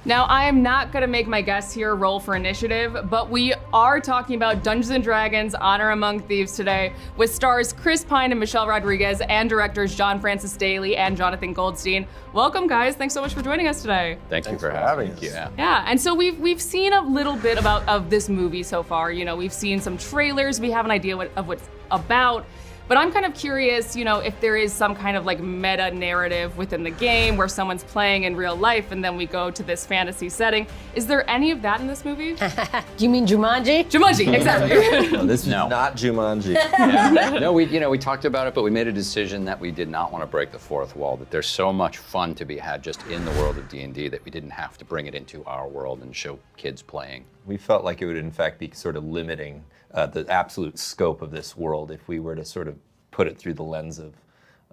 Now, I am not going to make my guests here roll for initiative, but we are talking about Dungeons & Dragons Honor Among Thieves today, with stars Chris Pine and Michelle Rodriguez, and directors John Francis Daley and Jonathan Goldstein. Welcome, guys. Thanks so much for joining us today. Thanks for having us. Yeah, and so we've seen a little bit of this movie so far. You know, we've seen some trailers. We have an idea of what's about. But I'm kind of curious, you know, if there is some kind of like meta narrative within the game where someone's playing in real life and then we go to this fantasy setting. Is there any of that in this movie? Do you mean Jumanji? Jumanji, exactly. No, this is not Jumanji. No, we talked about it, but we made a decision that we did not want to break the fourth wall, that there's so much fun to be had just in the world of D&D that we didn't have to bring it into our world and show kids playing. We felt like it would in fact be sort of limiting the absolute scope of this world if we were to sort of put it through the lens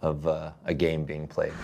of a game being played.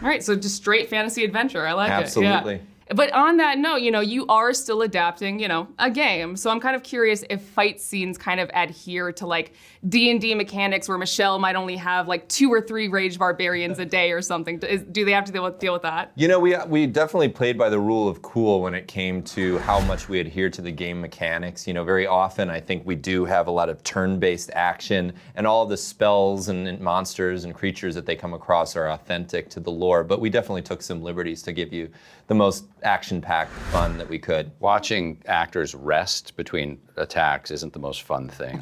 All right, so just straight fantasy adventure. I like Absolutely. it. Yeah. But on that note, you know, you are still adapting, you know, a game. So I'm kind of curious if fight scenes kind of adhere to like D&D mechanics where Michelle might only have like 2 or 3 raged barbarians a day or something. Do they have to deal with that? You know, we definitely played by the rule of cool when it came to how much we adhere to the game mechanics. You know, very often I think we do have a lot of turn-based action, and all the spells and monsters and creatures that they come across are authentic to the lore, but we definitely took some liberties to give you the most action-packed fun that we could. Watching actors rest between attacks isn't the most fun thing.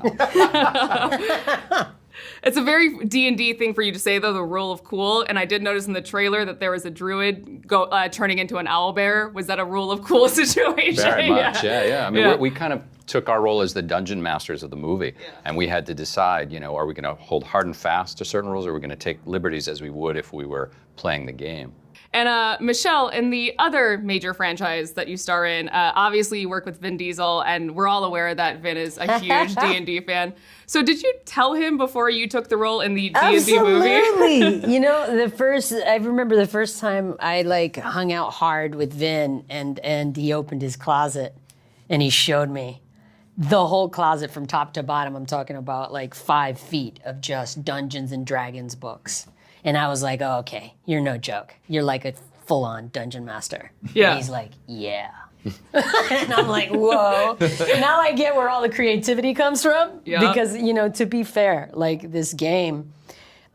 It's a very D&D thing for you to say, though, the rule of cool. And I did notice in the trailer that there was a druid turning into an owlbear. Was that a rule of cool situation? Very much, yeah. I mean, we kind of took our role as the dungeon masters of the movie, and we had to decide, you know, are we going to hold hard and fast to certain rules, or are we going to take liberties as we would if we were playing the game? And Michelle, in the other major franchise that you star in, obviously you work with Vin Diesel, and we're all aware that Vin is a huge D&D fan. So did you tell him before you took the role in the D&D movie? Absolutely. You know, I remember the first time I like hung out hard with Vin, and he opened his closet, and he showed me the whole closet from top to bottom. I'm talking about like 5 feet of just Dungeons and Dragons books. And I was like, oh, okay, you're no joke. You're like a full-on dungeon master. Yeah. And he's like, yeah. And I'm like, whoa. Now I get where all the creativity comes from. Yeah. Because, you know, to be fair, like this game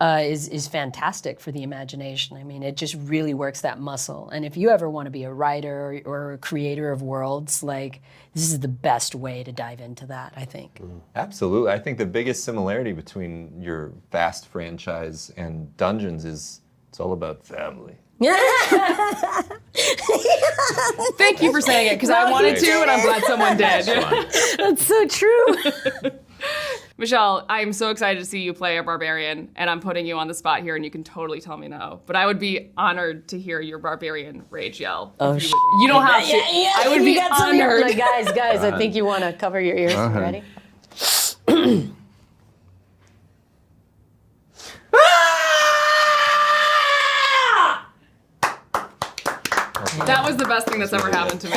is fantastic for the imagination. I mean, it just really works that muscle. And if you ever want to be a writer or a creator of worlds, like this is the best way to dive into that, I think. Absolutely. I think the biggest similarity between your vast franchise and Dungeons is it's all about family. Thank you for saying it, because I wanted to, and I'm glad someone did. That's so true. Michelle, I'm so excited to see you play a barbarian, and I'm putting you on the spot here, and you can totally tell me no. But I would be honored to hear your barbarian rage yell. Oh, you don't have to. I would be honored. Like, guys, I think you want to cover your ears. Ready? That was the best thing that's ever happened to me.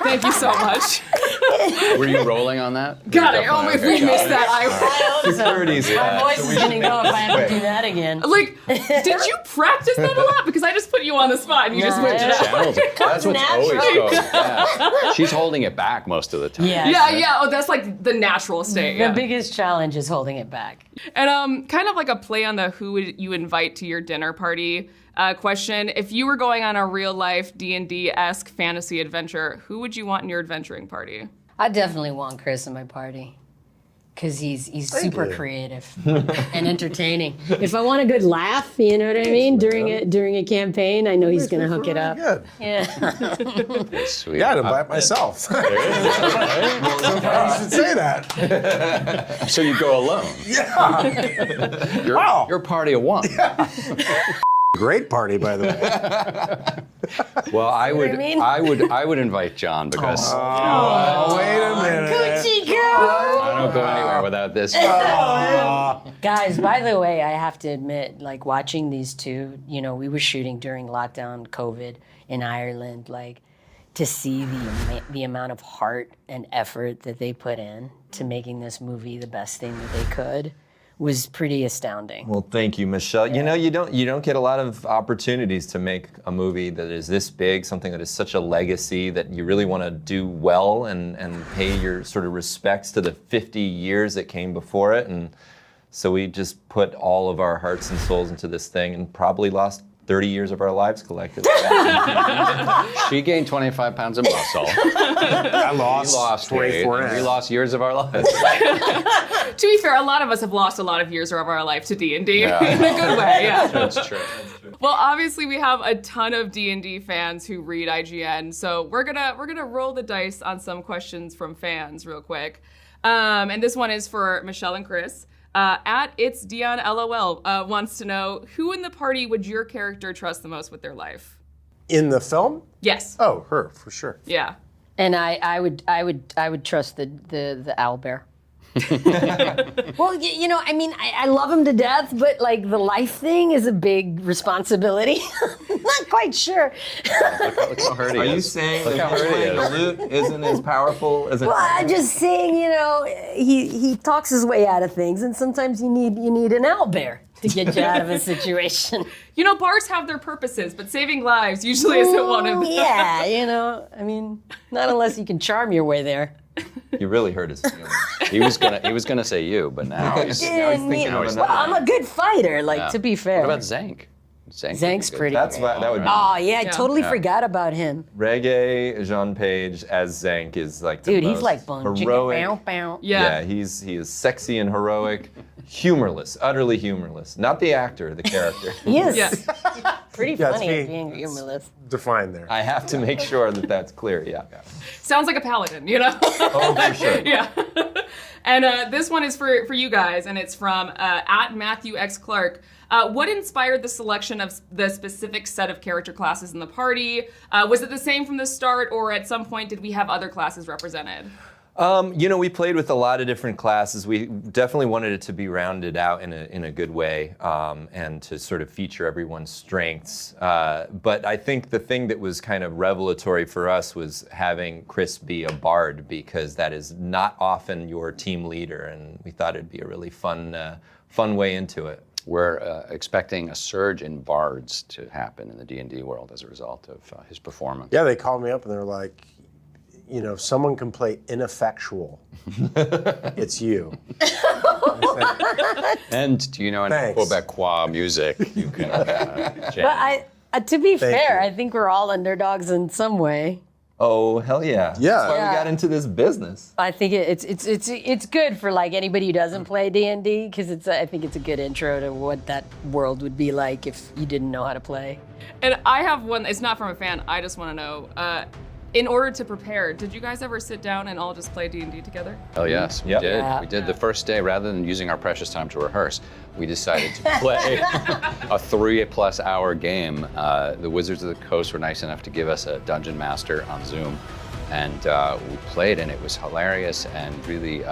Thank you so much. Were you rolling on that? God, if we missed that, My voice is going to go if I have to do that again. Like, did you practice that a lot? Because I just put you on the spot and you just whipped it out. Channels. That's what's always so. Yeah. She's holding it back most of the time. Yeah. Oh, that's like the natural state. The biggest challenge is holding it back. And kind of like a play on the who would you invite to your dinner party question. If you were going on a real life D&D-esque fantasy adventure, who would you want in your adventuring party? I definitely want Chris in my party because he's super creative and entertaining. If I want a good laugh, you know what I mean, during a campaign, I know he's going to hook it up. Good. Yeah. That's sweet. Yeah, I'd invite myself. Well, you should say that. So you go alone. Yeah. You're a party of one. Great party, by the way. Well, I would mean? I would invite John because Oh, wait a minute. Coochie girl! I don't go anywhere without this. Guys, by the way, I have to admit, like watching these two, you know, we were shooting during lockdown COVID in Ireland, like to see the amount of heart and effort that they put in to making this movie the best thing that they could was pretty astounding. Well, thank you, Michelle. You know, you don't get a lot of opportunities to make a movie that is this big, something that is such a legacy that you really want to do well and pay your sort of respects to the 50 years that came before it. And so we just put all of our hearts and souls into this thing and probably lost 30 years of our lives collectively. She gained 25 pounds of muscle. I We lost 24 weight, and we lost years of our lives. To be fair, a lot of us have lost a lot of years of our life to D&D Yeah. in a good way. Yeah. That's true. Well, obviously we have a ton of D&D fans who read IGN, so we're gonna roll the dice on some questions from fans real quick. And this one is for Michelle and Chris. At It's Dion LOL wants to know, who in the party would your character trust the most with their life? In the film? Yes. Oh, her, for sure. Yeah. And I would trust the owlbear. Well, you know, I mean, I love him to death, but like the life thing is a big responsibility. I'm not quite sure. Look how hurt he Are is. you saying Look that how hurt he the is. loot isn't as powerful as Well, I'm just saying, you know, he talks his way out of things, and sometimes you need an owlbear to get you out of a situation. You know, bars have their purposes, but saving lives usually isn't one of them. Yeah, you know, I mean, not unless you can charm your way there. You really hurt his feelings. He was gonna say you, but now he's. thinking of well, another I'm a good fighter, like, to be fair. What about Zank? Zank's pretty That's great. that would be Oh, yeah, I Yeah. totally forgot about him. Reggae Jean Page as Zank is like the Dude, he's most like bone heroic. bow, bow. Yeah. He is sexy and heroic, humorless, utterly humorless. Not the actor, the character. He is Yeah. pretty Yeah, funny it's at being humorless. Defined there. I have to make sure that that's clear. Yeah. Sounds like a paladin, you know? Oh, for sure. Yeah. And this one is for you guys, and it's from at Matthew X. Clark. What inspired the selection of the specific set of character classes in the party? Was it the same from the start, or at some point did we have other classes represented? You know, we played with a lot of different classes. We definitely wanted it to be rounded out in a good way, and to sort of feature everyone's strengths. But I think the thing that was kind of revelatory for us was having Chris be a bard, because that is not often your team leader, and we thought it'd be a really fun way into it. We're expecting a surge in bards to happen in the D&D world as a result of his performance. Yeah, they called me up and they're like, you know, if someone can play ineffectual, it's you. And do you know any Thanks. Quebecois music you can jam? But to be fair, you. I think we're all underdogs in some way. Oh, hell yeah. Yeah. That's why Yeah. we got into this business. I think it's good for like anybody who doesn't play D&D, because I think it's a good intro to what that world would be like if you didn't know how to play. And I have one, it's not from a fan, I just want to know, in order to prepare, did you guys ever sit down and all just play D&D together? Oh yes, we Yep. did. Yeah. We did the first day. Rather than using our precious time to rehearse, we decided to play a 3+ hour game. The Wizards of the Coast were nice enough to give us a dungeon master on Zoom, and we played, and it was hilarious and really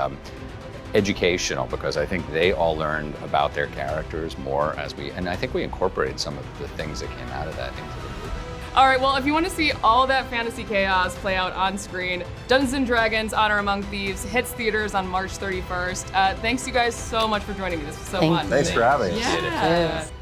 educational, because I think they all learned about their characters more and I think we incorporated some of the things that came out of that into the movie. All right, well, if you want to see all that fantasy chaos play out on screen, Dungeons & Dragons Honor Among Thieves hits theaters on March 31st. Thanks you guys so much for joining me. This was so Thank fun. you. Thanks for having us. Yeah. Yes.